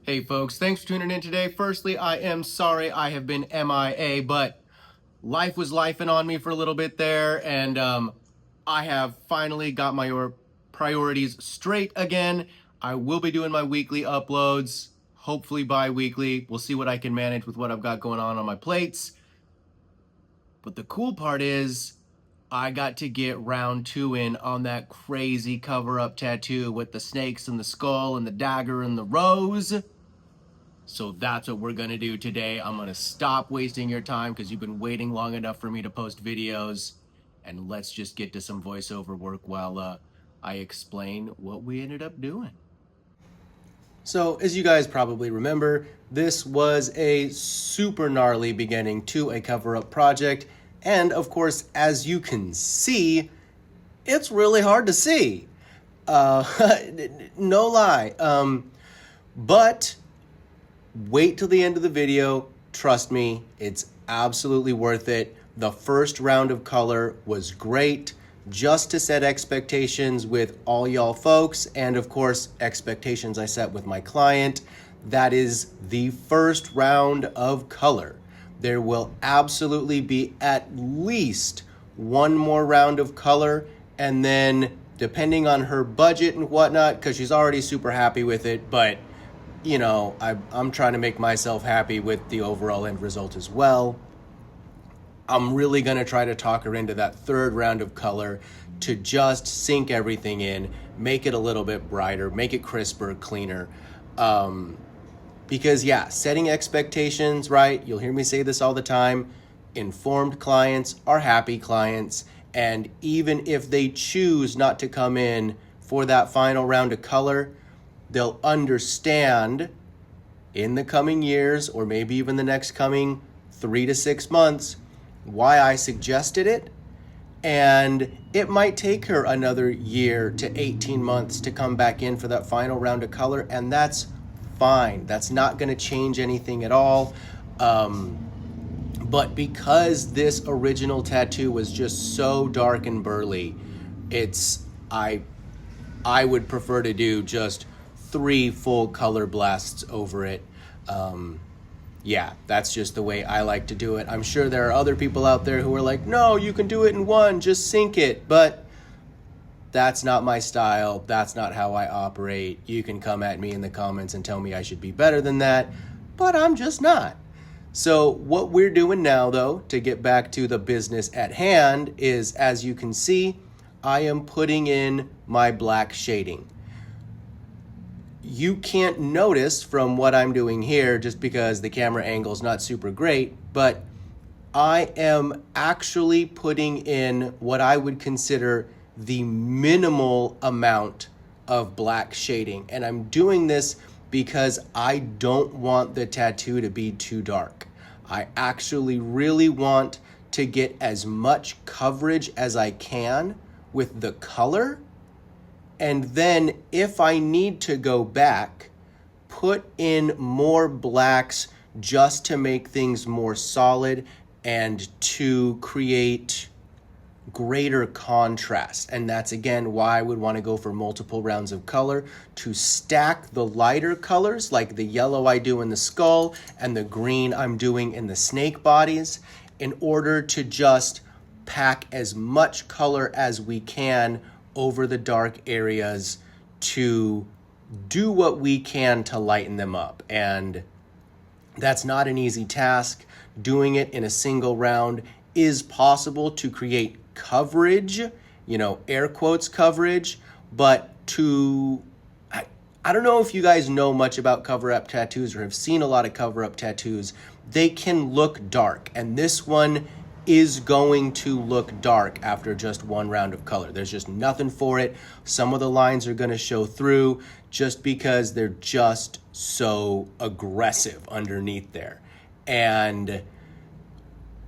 Hey folks, thanks for tuning in today. Firstly, I am sorry I have been MIA, but life was lifing on me for a little bit there, and I have finally got my priorities straight again. I will be doing my weekly uploads, hopefully bi-weekly. We'll see what I can manage with what I've got going on my plates. But the cool part is I got to get round 2 in on that crazy cover-up tattoo with the snakes and the skull and the dagger and the rose. So that's what we're gonna do today. I'm gonna stop wasting your time because you've been waiting long enough for me to post videos, and let's just get to some voiceover work while I explain what we ended up doing. So as you guys probably remember, this was a super gnarly beginning to a cover-up project, and of course, as you can see, it's really hard to see. No lie. But wait till the end of the video. Trust me, it's absolutely worth it. The first round of color was great, just to set expectations with all y'all folks, and of course, expectations I set with my client. That is the first round of color. There will absolutely be at least one more round of color, and then depending on her budget and whatnot, because she's already super happy with it, but you know, I'm trying to make myself happy with the overall end result as well. I'm really going to try to talk her into that third round of color to just sink everything in, make it a little bit brighter, make it crisper, cleaner. Because yeah, setting expectations, right? You'll hear me say this all the time. Informed clients are happy clients. And even if they choose not to come in for that final round of color, they'll understand in the coming years, or maybe even the next coming 3 to 6 months, why I suggested it. And it might take her another year to 18 months to come back in for that final round of color, and that's fine. That's not going to change anything at all. But because this original tattoo was just so dark and burly, I would prefer to do just 3 full color blasts over it. Yeah, that's just the way I like to do it. I'm sure there are other people out there who are like, no, you can do it in one, just sink it. But that's not my style. That's not how I operate. You can come at me in the comments and tell me I should be better than that, but I'm just not. So what we're doing now, though, to get back to the business at hand is, as you can see, I am putting in my black shading. You can't notice from what I'm doing here just because the camera angle is not super great, but I am actually putting in what I would consider the minimal amount of black shading. And I'm doing this because I don't want the tattoo to be too dark. I actually really want to get as much coverage as I can with the color. And then if I need to go back, put in more blacks just to make things more solid and to create greater contrast. And that's again why I would want to go for multiple rounds of color, to stack the lighter colors like the yellow I do in the skull and the green I'm doing in the snake bodies, in order to just pack as much color as we can over the dark areas to do what we can to lighten them up. And that's not an easy task. Doing it in a single round is possible to create coverage, you know, air quotes coverage, but I don't know if you guys know much about cover-up tattoos or have seen a lot of cover-up tattoos. They can look dark, and this one is going to look dark after just one round of color. There's just nothing for it. Some of the lines are going to show through just because they're just so aggressive underneath there. And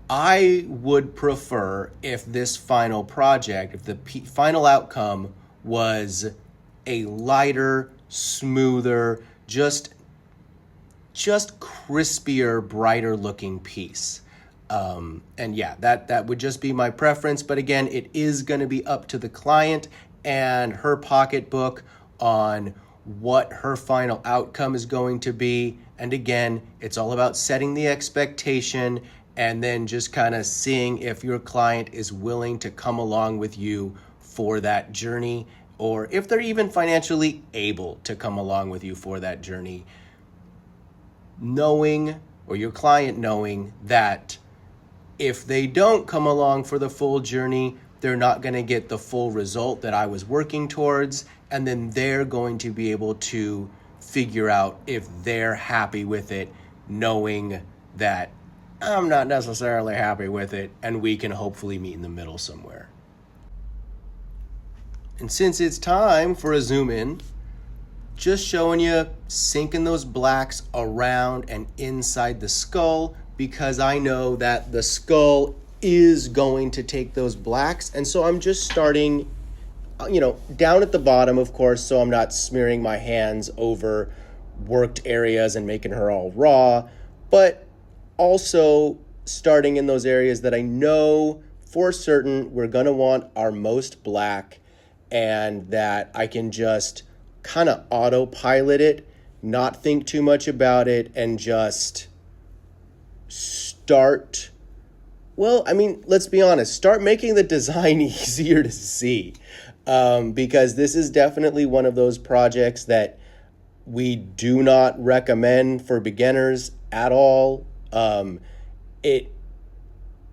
I would prefer if this final project, if the final outcome was a lighter, smoother, just crispier, brighter looking piece. And yeah, that would just be my preference. But again, it is going to be up to the client and her pocketbook on what her final outcome is going to be. And again, it's all about setting the expectation and then just kind of seeing if your client is willing to come along with you for that journey, or if they're even financially able to come along with you for that journey. Knowing, or your client knowing, that if they don't come along for the full journey, they're not going to get the full result that I was working towards, and then they're going to be able to figure out if they're happy with it, knowing that I'm not necessarily happy with it, and we can hopefully meet in the middle somewhere. And since it's time for a zoom in, just showing you sinking those blacks around and inside the skull, because I know that the skull is going to take those blacks. And so I'm just starting, down at the bottom, of course, so I'm not smearing my hands over worked areas and making her all raw, but also starting in those areas that I know for certain we're going to want our most black, and that I can just kind of autopilot it, not think too much about it, and just start, let's be honest, start making the design easier to see, because this is definitely one of those projects that we do not recommend for beginners at all.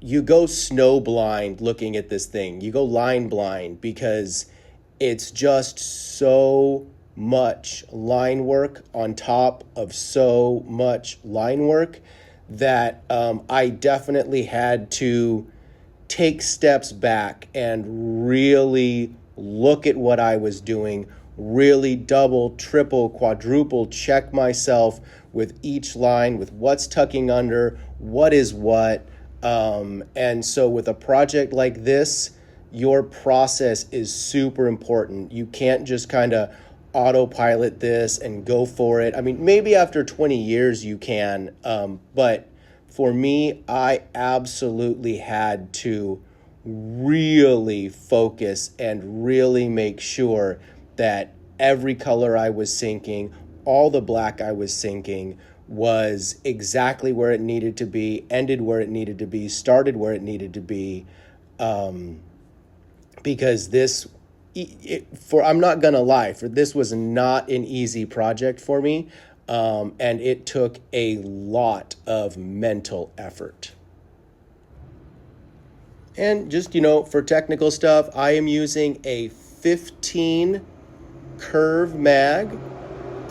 You go snow blind looking at this thing. You go line blind because it's just so much line work on top of so much line work that I definitely had to take steps back and really look at what I was doing, really double, triple, quadruple check myself with each line, with what's tucking under, what is what. And so with a project like this, your process is super important. You can't just kind of autopilot this and go for it. Maybe after 20 years you can, but for me, I absolutely had to really focus and really make sure that every color I was sinking, all the black I was sinking, was exactly where it needed to be, ended where it needed to be, started where it needed to be, because I'm not gonna lie, this was not an easy project for me, and it took a lot of mental effort. And just, for technical stuff, I am using a 15 curve mag,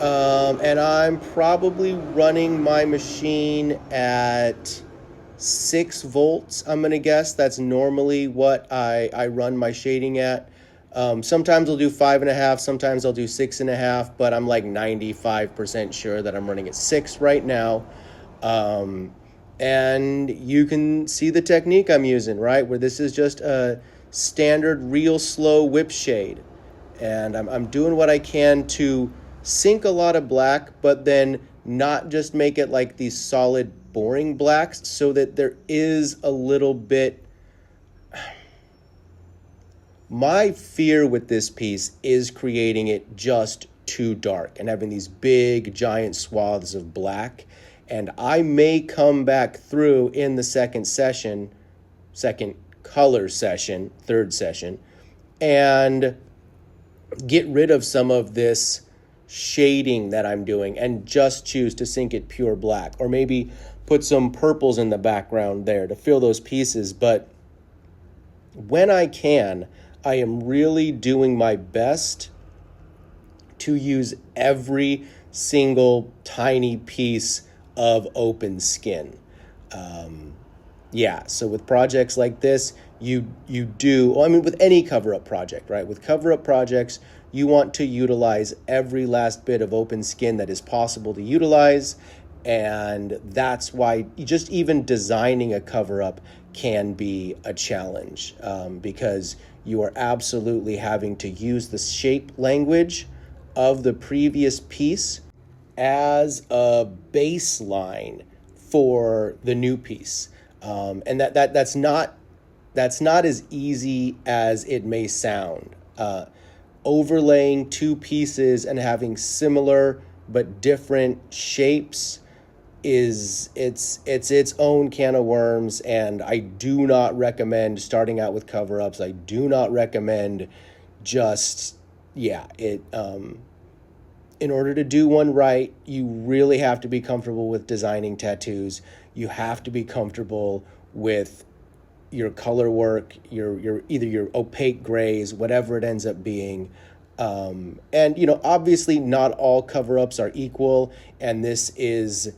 and I'm probably running my machine at 6 volts, I'm going to guess. That's normally what I run my shading at. Sometimes I'll do 5.5, sometimes I'll do 6.5, but I'm like 95% sure that I'm running at 6 right now. And you can see the technique I'm using, right? Where this is just a standard real slow whip shade. And I'm doing what I can to sink a lot of black, but then not just make it like these solid, boring blacks, so that there is a little bit. My fear with this piece is creating it just too dark and having these big, giant swaths of black. And I may come back through in the second color session, third session, and get rid of some of this shading that I'm doing and just choose to sink it pure black, or maybe put some purples in the background there to fill those pieces. But when I can, I am really doing my best to use every single tiny piece of open skin. So with projects like this, you do, with any cover-up project, right? With cover-up projects, you want to utilize every last bit of open skin that is possible to utilize. And that's why just even designing a cover-up can be a challenge, because you are absolutely having to use the shape language of the previous piece as a baseline for the new piece. And that's not as easy as it may sound. overlaying two pieces and having similar but different shapes is its own can of worms, and I do not recommend starting out with cover-ups. I do not recommend just in order to do one right, you really have to be comfortable with designing tattoos. You have to be comfortable with your color work, your either your opaque grays, whatever it ends up being. And obviously not all cover-ups are equal, and this is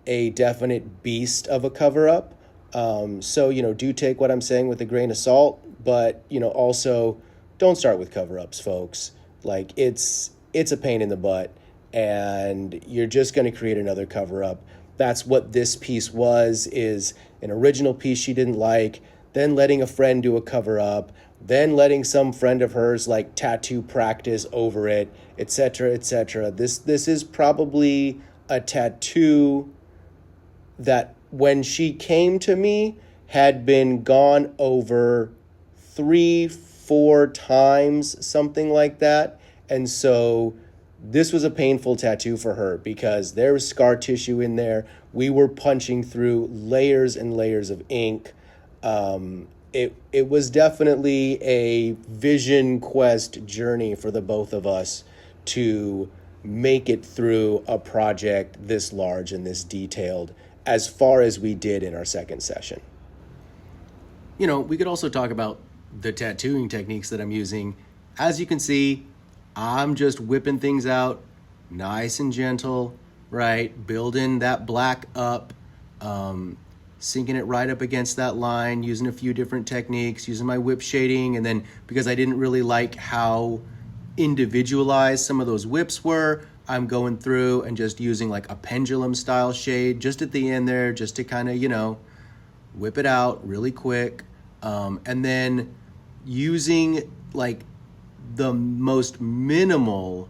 a definite beast of a cover-up. So do take what I'm saying with a grain of salt, but also don't start with cover-ups, folks. Like it's a pain in the butt, and you're just going to create another cover-up. That's what this piece is an original piece she didn't like, then letting a friend do a cover-up, then letting some friend of hers like tattoo practice over it, etc., etc. This is probably a tattoo that when she came to me had been gone over 3-4 times, something like that. And so this was a painful tattoo for her because there was scar tissue in there. We were punching through layers and layers of ink. It was definitely a vision quest journey for the both of us to make it through a project this large and this detailed as far as we did in our second session. We could also talk about the tattooing techniques that I'm using. As you can see, I'm just whipping things out nice and gentle, right? Building that black up, sinking it right up against that line, using a few different techniques, using my whip shading. And then because I didn't really like how individualized some of those whips were, I'm going through and just using like a pendulum style shade just at the end there, just to kind of, whip it out really quick. And then using like the most minimal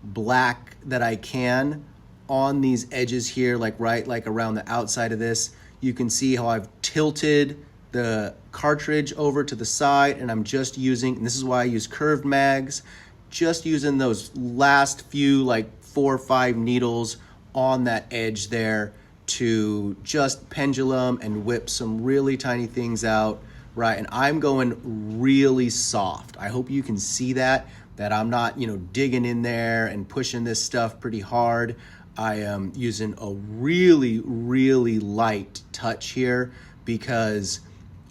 black that I can on these edges here, like around the outside of this. You can see how I've tilted the cartridge over to the side, and I'm just using, and this is why I use curved mags, just using those last few like 4 or 5 needles on that edge there to just pendulum and whip some really tiny things out, right? And I'm going really soft. I hope you can see that I'm not, digging in there and pushing this stuff pretty hard. I am using a really, really light touch here because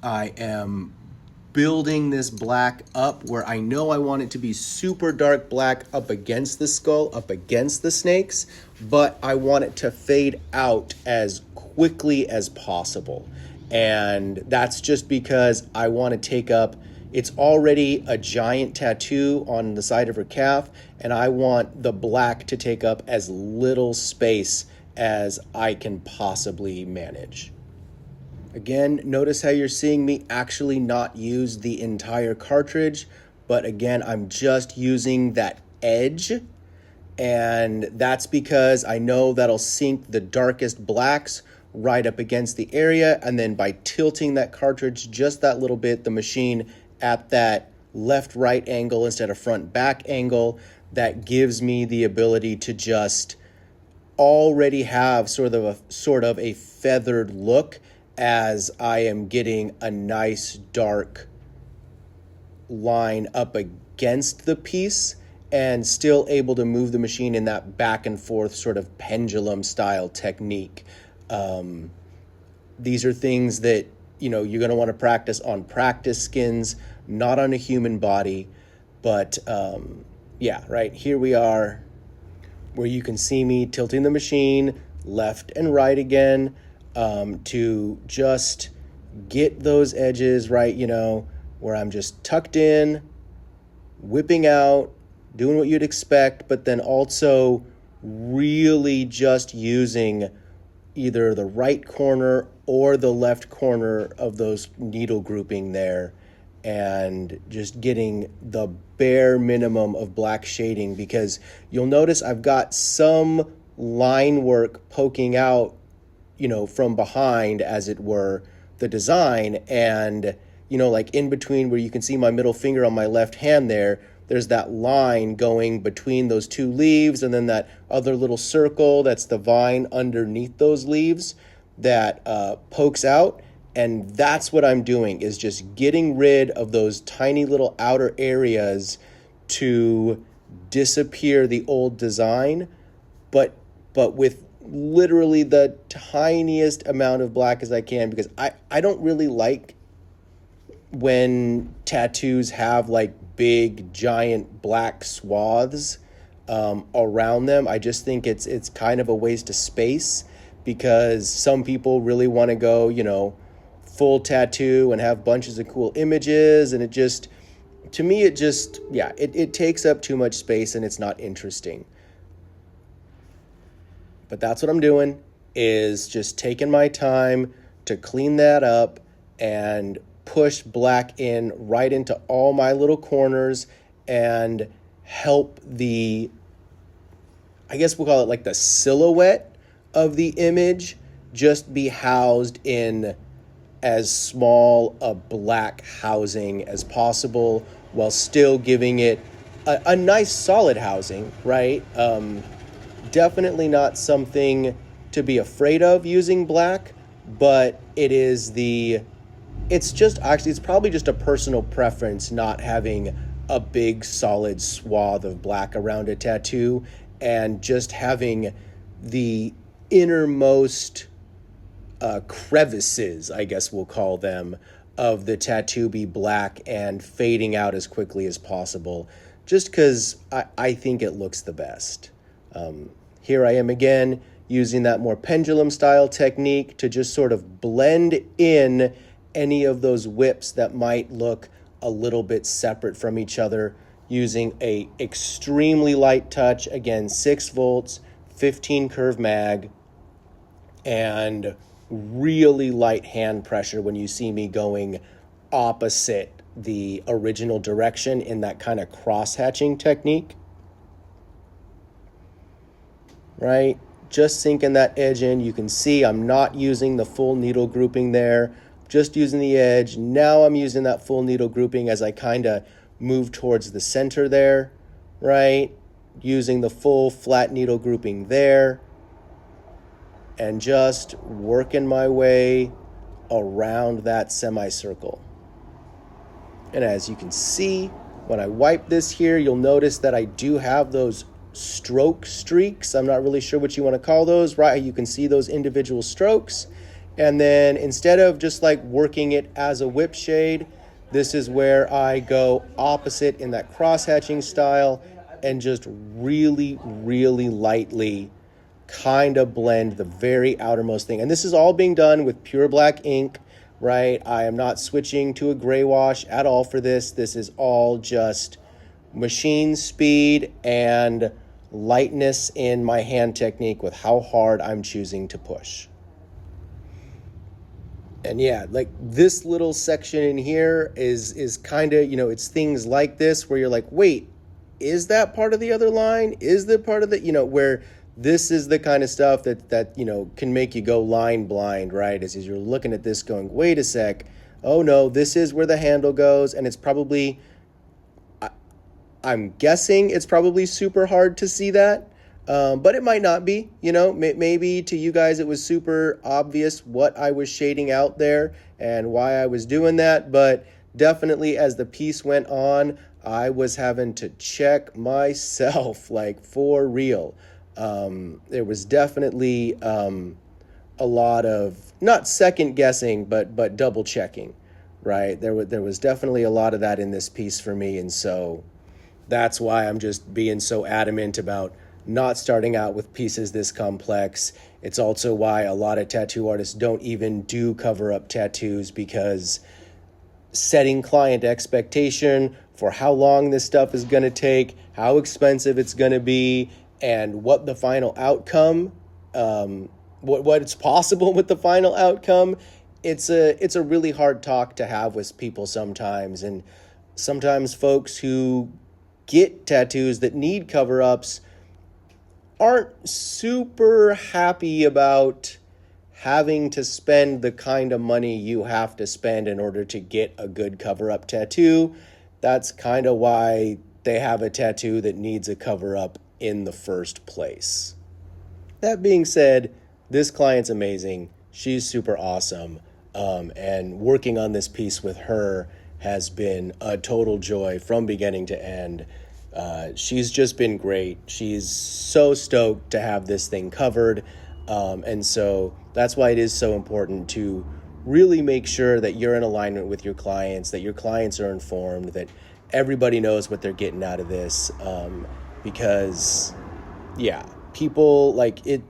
I am building this black up where I know I want it to be super dark black up against the skull, up against the snakes, but I want it to fade out as quickly as possible. And that's just because I want to take up, it's already a giant tattoo on the side of her calf, and I want the black to take up as little space as I can possibly manage. Again, notice how you're seeing me actually not use the entire cartridge, but again, I'm just using that edge, and that's because I know that'll sink the darkest blacks right up against the area, and then by tilting that cartridge just that little bit, the machine at that left-right angle instead of front-back angle, that gives me the ability to just already have sort of a feathered look as I am getting a nice dark line up against the piece and still able to move the machine in that back and forth sort of pendulum style technique. These are things that, you're going to want to practice on practice skins, not on a human body. But right here we are where you can see me tilting the machine left and right again, to just get those edges right, where I'm just tucked in, whipping out, doing what you'd expect, but then also really just using either the right corner or the left corner of those needle grouping there, and just getting the bare minimum of black shading, because you'll notice I've got some line work poking out, from behind, as it were, the design. And, like in between where you can see my middle finger on my left hand there's that line going between those two leaves, and then that other little circle that's the vine underneath those leaves that pokes out. And that's what I'm doing, is just getting rid of those tiny little outer areas to disappear the old design, but with literally the tiniest amount of black as I can, because I don't really like when tattoos have like big giant black swaths around them. I just think it's kind of a waste of space, because some people really want to go, full tattoo and have bunches of cool images, and it just, to me, it takes up too much space and it's not interesting. But that's what I'm doing, is just taking my time to clean that up and push black in right into all my little corners and help the, I guess we'll call it like the silhouette of the image, just be housed in as small a black housing as possible, while still giving it a nice solid housing, right? Definitely not something to be afraid of using black, but it's probably just a personal preference not having a big solid swath of black around a tattoo, and just having the innermost crevices, I guess we'll call them, of the tattoo be black and fading out as quickly as possible, just because I think it looks the best. Here I am again using that more pendulum style technique to just sort of blend in any of those whips that might look a little bit separate from each other, using a extremely light touch, again 6 volts, 15 curve mag, and really light hand pressure when you see me going opposite the original direction in that kind of cross-hatching technique. Right? Just sinking that edge in. You can see I'm not using the full needle grouping there, just using the edge. Now I'm using that full needle grouping as I kind of move towards the center there, right? Using the full flat needle grouping there, and just working my way around that semicircle. And as you can see, when I wipe this here, you'll notice that I do have those stroke streaks. I'm not really sure what you want to call those, right? You can see those individual strokes. And then instead of just like working it as a whip shade, this is where I go opposite in that cross-hatching style and just really, really lightly kind of blend the very outermost thing. And this is all being done with pure black ink, right? I am not switching to a gray wash at all for this. This is all just machine speed and lightness in my hand technique with how hard I'm choosing to push. And yeah, like this little section in here is kind of, it's things like this where you're like, wait, is that part of the other line? Is that part of the, where this is the kind of stuff that can make you go line blind, right? As you're looking at this going, wait a sec, oh no, this is where the handle goes, and it's probably, I'm guessing it's probably super hard to see that, but it might not be, maybe to you guys it was super obvious what I was shading out there and why I was doing that, but definitely as the piece went on, I was having to check myself, like for real. There was definitely a lot of, not second guessing, but double checking, right? There was definitely a lot of that in this piece for me, and so that's why I'm just being so adamant about not starting out with pieces this complex. It's also why a lot of tattoo artists don't even do cover-up tattoos, because setting client expectation for how long this stuff is going to take, how expensive it's going to be, and what the final outcome, what's possible with the final outcome, it's a really hard talk to have with people sometimes. And sometimes folks who get tattoos that need cover-ups aren't super happy about having to spend the kind of money you have to spend in order to get a good cover-up tattoo. That's kind of why they have a tattoo that needs a cover up in the first place. That being said, this client's amazing. She's super awesome. And working on this piece with her has been a total joy from beginning to end. She's just been great. She's so stoked to have this thing covered. And so that's why it is so important to really make sure that you're in alignment with your clients, that your clients are informed, that everybody knows what they're getting out of this. Because, yeah, people like it,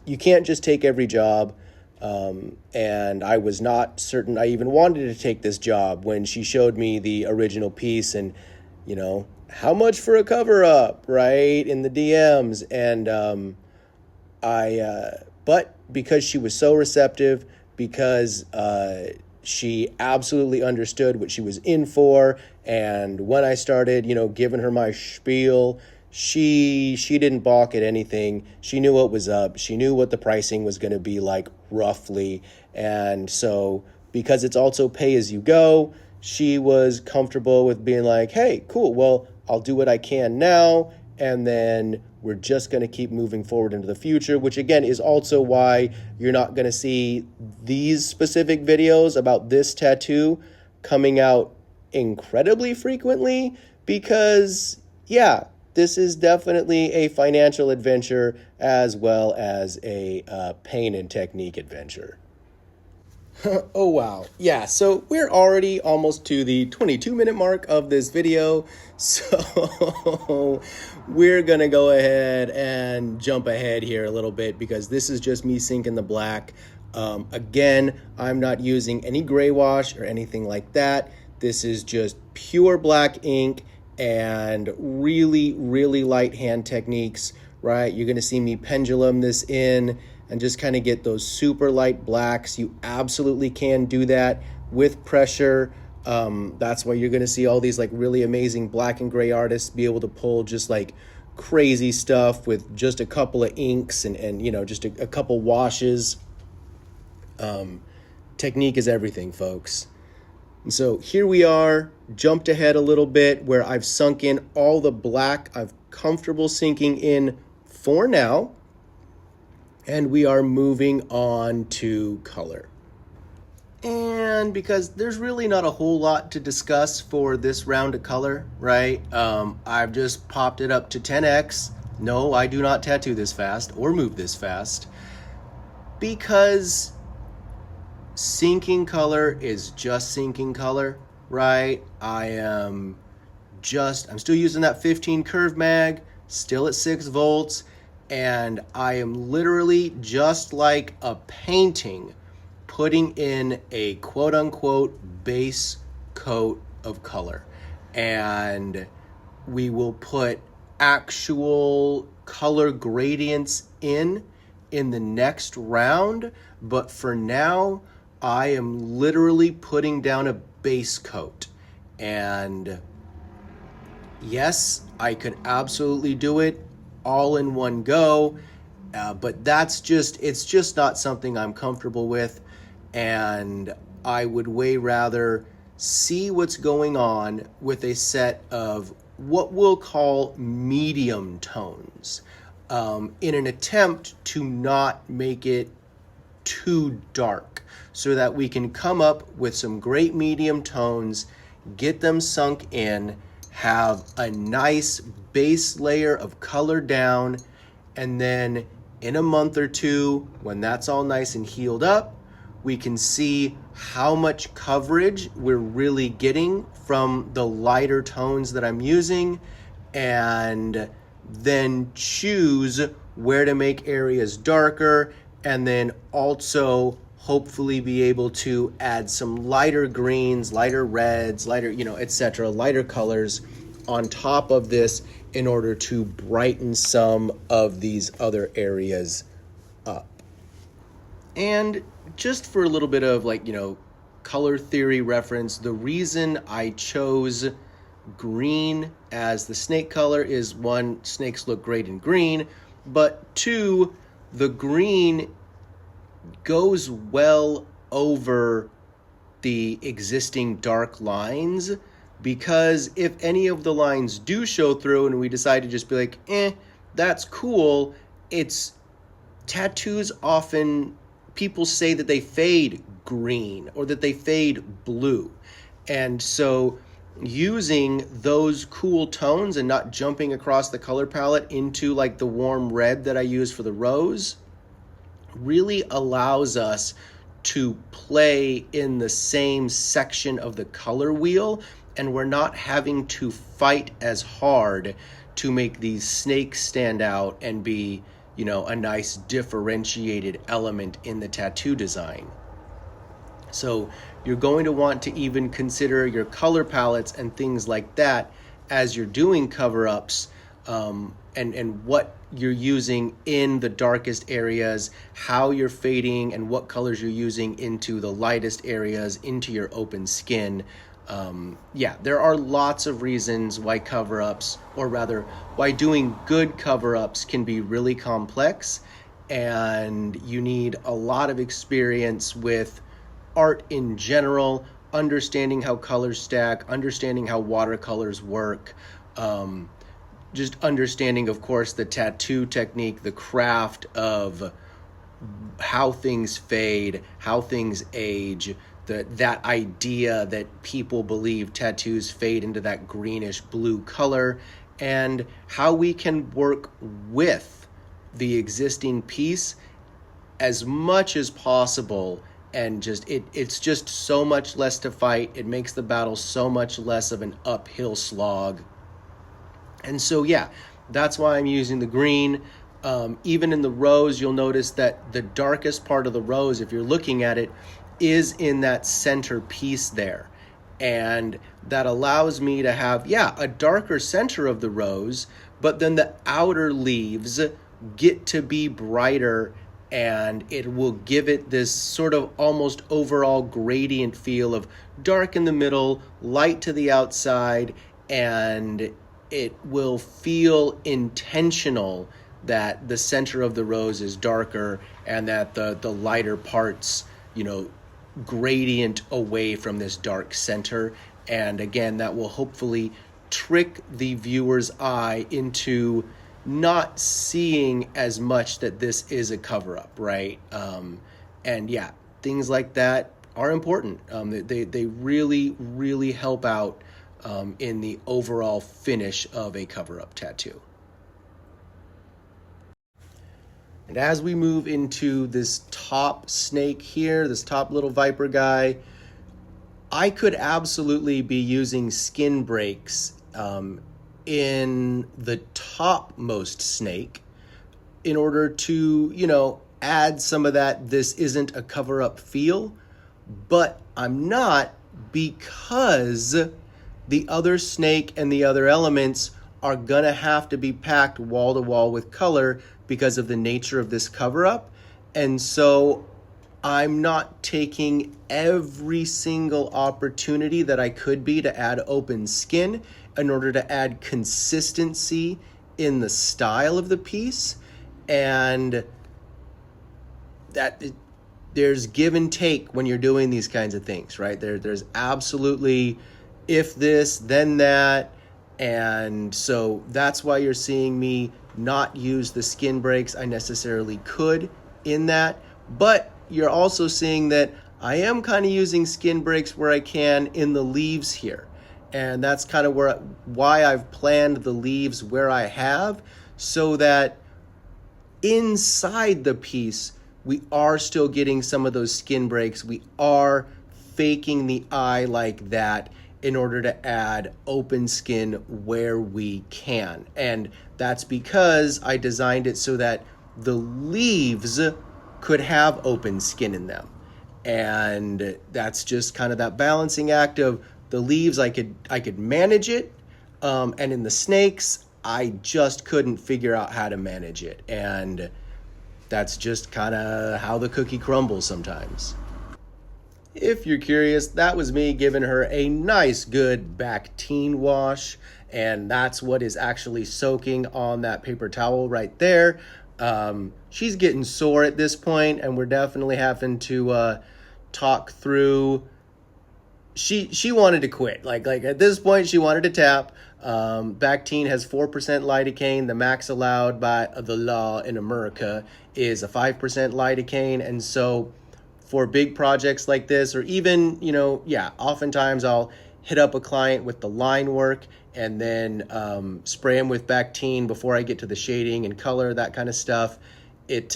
you can't just take every job. And I was not certain I even wanted to take this job when she showed me the original piece and, you know, how much for a cover up, right? In the DMs. And, but because she was so receptive, because, she absolutely understood what she was in for. And when I started, you know, giving her my spiel, she didn't balk at anything. She knew what was up. She knew what the pricing was going to be like roughly. And so because it's also pay as you go, she was comfortable with being like, hey, cool, well, I'll do what I can now. And then we're just going to keep moving forward into the future, which again is also why you're not going to see these specific videos about this tattoo coming out incredibly frequently because, yeah, this is definitely a financial adventure as well as a pain and technique adventure. Oh, wow. Yeah, so we're already almost to the 22-minute mark of this video. So we're going to go ahead and jump ahead here a little bit because this is just me sinking the black. Again, I'm not using any gray wash or anything like that. This is just pure black ink and really, really light hand techniques, right? You're going to see me pendulum this in and just kind of get those super light blacks. You absolutely can do that with pressure. That's why you're going to see all these like really amazing black and gray artists be able to pull just like crazy stuff with just a couple of inks and you know, just a couple washes. Technique is everything, folks. And so here we are, jumped ahead a little bit where I've sunk in all the black I've comfortable sinking in for now. And we are moving on to color. And because there's really not a whole lot to discuss for this round of color, right? I've just popped it up to 10x. No, I do not tattoo this fast or move this fast because sinking color is just sinking color, right? I'm still using that 15 curve mag, still at 6 volts. And I am literally just like a painting putting in a quote unquote base coat of color. And we will put actual color gradients in the next round. But for now, I am literally putting down a base coat. And yes, I could absolutely do it all in one go, but it's just not something I'm comfortable with, and I would way rather see what's going on with a set of what we'll call medium tones in an attempt to not make it too dark so that we can come up with some great medium tones, get them sunk in, have a nice base layer of color down, and then in a month or two, when that's all nice and healed up, we can see how much coverage we're really getting from the lighter tones that I'm using, and then choose where to make areas darker, and then also hopefully be able to add some lighter greens, lighter reds, lighter, etc., lighter colors on top of this in order to brighten some of these other areas up. And just for a little bit of color theory reference, the reason I chose green as the snake color is one, snakes look great in green, but two, the green goes well over the existing dark lines because if any of the lines do show through and we decide to just be like, that's cool, it's tattoos often, people say that they fade green or that they fade blue. And so using those cool tones and not jumping across the color palette into like the warm red that I use for the rose really allows us to play in the same section of the color wheel, and we're not having to fight as hard to make these snakes stand out and be, you know, a nice differentiated element in the tattoo design. So you're going to want to even consider your color palettes and things like that as you're doing cover-ups, and what you're using in the darkest areas, how you're fading, and what colors you're using into the lightest areas, into your open skin. There are lots of reasons why cover-ups, or rather, why doing good cover-ups can be really complex, and you need a lot of experience with art in general, understanding how colors stack, understanding how watercolors work, just understanding, of course, the tattoo technique, the craft of how things fade, how things age, that idea that people believe tattoos fade into that greenish blue color, and how we can work with the existing piece as much as possible. And just it's just so much less to fight. It makes the battle so much less of an uphill slog. And so, that's why I'm using the green. Even in the rose, you'll notice that the darkest part of the rose, if you're looking at it, is in that center piece there. And that allows me to have, a darker center of the rose, but then the outer leaves get to be brighter, and it will give it this sort of almost overall gradient feel of dark in the middle, light to the outside, and it will feel intentional that the center of the rose is darker and that the lighter parts, gradient away from this dark center. And again, that will hopefully trick the viewer's eye into not seeing as much that this is a cover-up, right? Things like that are important. They really, really help out in the overall finish of a cover-up tattoo. And as we move into this top snake here, this top little viper guy, I could absolutely be using skin breaks in the topmost snake in order to, add some of that this isn't a cover-up feel, but I'm not, because the other snake and the other elements are gonna have to be packed wall to wall with color because of the nature of this cover-up. And so I'm not taking every single opportunity that I could be to add open skin in order to add consistency in the style of the piece. And that there's give and take when you're doing these kinds of things, right? There's absolutely if this, then that. And so that's why you're seeing me not use the skin breaks I necessarily could in that. But you're also seeing that I am kind of using skin breaks where I can in the leaves here. And that's kind of why I've planned the leaves where I have, so that inside the piece, we are still getting some of those skin breaks. We are faking the eye like that in order to add open skin where we can. And that's because I designed it so that the leaves could have open skin in them. And that's just kind of that balancing act of the leaves, I could manage it. And in the snakes, I just couldn't figure out how to manage it. And that's just kind of how the cookie crumbles sometimes. If you're curious, that was me giving her a nice good Bactine wash, and that's what is actually soaking on that paper towel right there. She's getting sore at this point, and we're definitely having to talk through she wanted to quit. Like at this point, she wanted to tap. Bactine has 4% lidocaine. The max allowed by the law in America is a 5% lidocaine. And so for big projects like this, or even, oftentimes I'll hit up a client with the line work and then spray them with Bactine before I get to the shading and color, that kind of stuff. It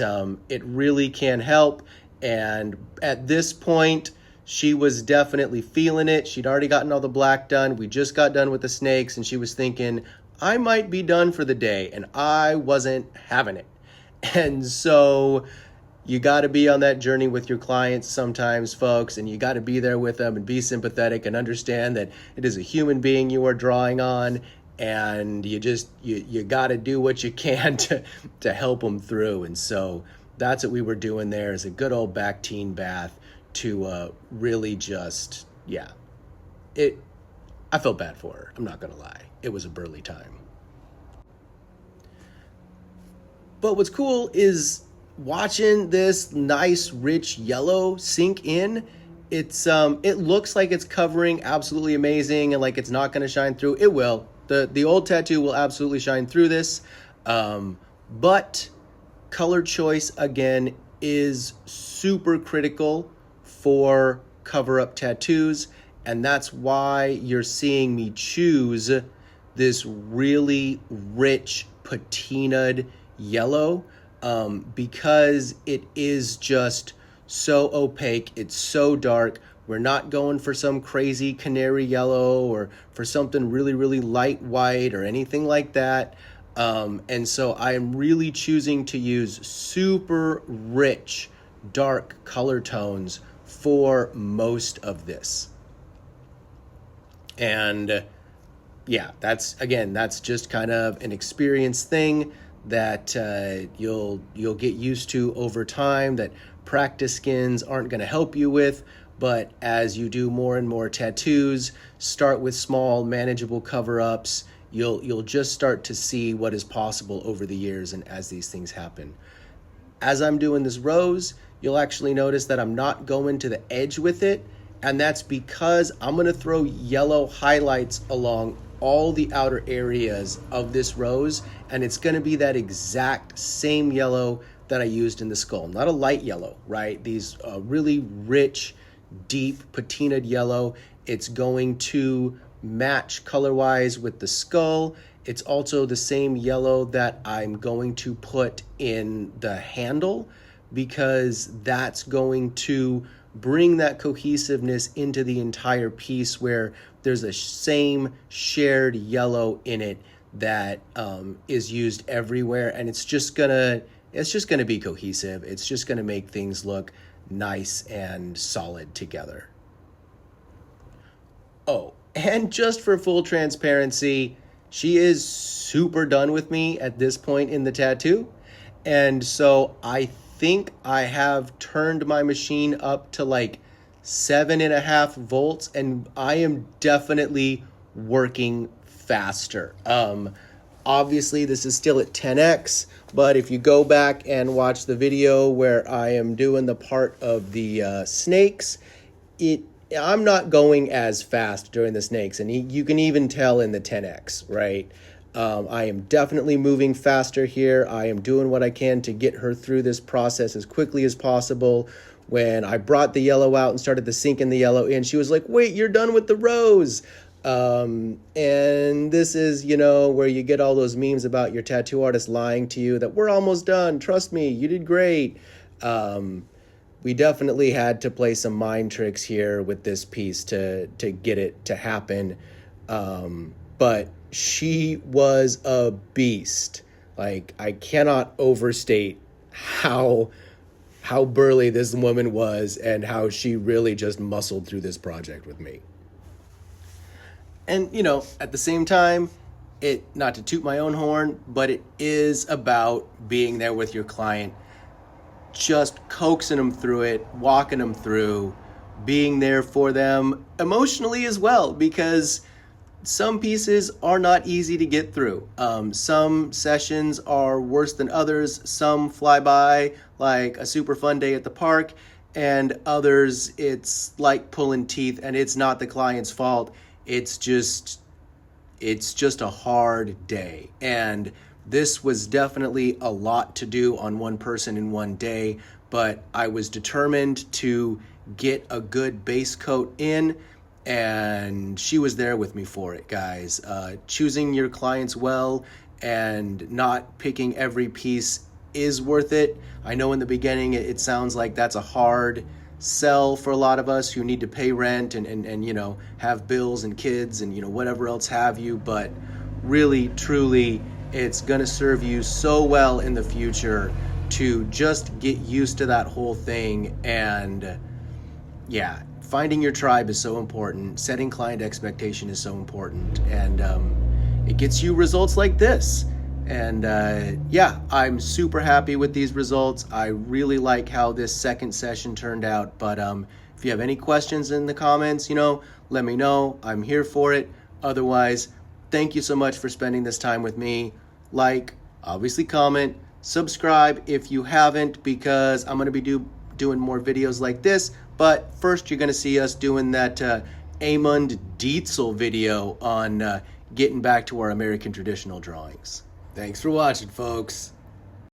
really can help. And at this point, she was definitely feeling it. She'd already gotten all the black done. We just got done with the snakes, and she was thinking, I might be done for the day, and I wasn't having it. And so you got to be on that journey with your clients sometimes, folks, and you got to be there with them and be sympathetic and understand that it is a human being you are drawing on, and you got to do what you can to help them through. And so that's what we were doing there, is a good old Bactine bath to really just, I felt bad for her. I'm not going to lie. It was a burly time. But what's cool is watching this nice, rich yellow sink in. It looks like it's covering absolutely amazing and like it's not going to shine through. It will. The old tattoo will absolutely shine through this. But color choice, again, is super critical for cover-up tattoos, and that's why you're seeing me choose this really rich patinaed yellow, because it is just so opaque. It's so dark. We're not going for some crazy canary yellow or for something really, really light white or anything like that. And so I am really choosing to use super rich, dark color tones for most of this. And that's just kind of an experience thing that you'll get used to over time, that practice skins aren't going to help you with. But as you do more and more tattoos, start with small, manageable cover-ups, you'll just start to see what is possible over the years and as these things happen. As I'm doing this rose, you'll actually notice that I'm not going to the edge with it, and that's because I'm going to throw yellow highlights along all the outer areas of this rose, and it's going to be that exact same yellow that I used in the skull. Not a light yellow, right? These really rich, deep patinaed yellow. It's going to match color-wise with the skull. It's also the same yellow that I'm going to put in the handle, because that's going to bring that cohesiveness into the entire piece, where there's a same shared yellow in it that is used everywhere, and it's just gonna be cohesive. It's just gonna make things look nice and solid together. Oh, and just for full transparency, she is super done with me at this point in the tattoo. And so I think I have turned my machine up to like 7.5 volts, and I am definitely working faster. Obviously this is still at 10x, but if you go back and watch the video where I am doing the part of the snakes, I'm not going as fast during the snakes, and you can even tell in the 10x, right? I am definitely moving faster here. I am doing what I can to get her through this process as quickly as possible. When I brought the yellow out and started to sink in the yellow in, she was like, wait, you're done with the rose. And this is, where you get all those memes about your tattoo artist lying to you that we're almost done. Trust me, you did great. We definitely had to play some mind tricks here with this piece to get it to happen. But she was a beast. Like, I cannot overstate how burly this woman was and how she really just muscled through this project with me. And, at the same time, not to toot my own horn, but it is about being there with your client, just coaxing them through it, walking them through, being there for them emotionally as well, because some pieces are not easy to get through. Some sessions are worse than others. Some fly by like a super fun day at the park, and others it's like pulling teeth, and it's not the client's fault. It's just a hard day. And this was definitely a lot to do on one person in one day, but I was determined to get a good base coat in, and she was there with me for it, guys. Choosing your clients well and not picking every piece is worth it. I know in the beginning it sounds like that's a hard sell for a lot of us who need to pay rent and you know, have bills and kids and, you know, whatever else have you, but really truly it's going to serve you so well in the future to just get used to that whole thing. And yeah, finding your tribe is so important. Setting client expectation is so important, and it gets you results like this. And yeah, I'm super happy with these results. I really like how this second session turned out. But if you have any questions in the comments, you know, let me know. I'm here for it. Otherwise, thank you so much for spending this time with me. Like, obviously comment, subscribe if you haven't, because I'm going to be doing more videos like this. But first, you're going to see us doing that Amund Dietzel video on getting back to our American traditional drawings. Thanks for watching, folks.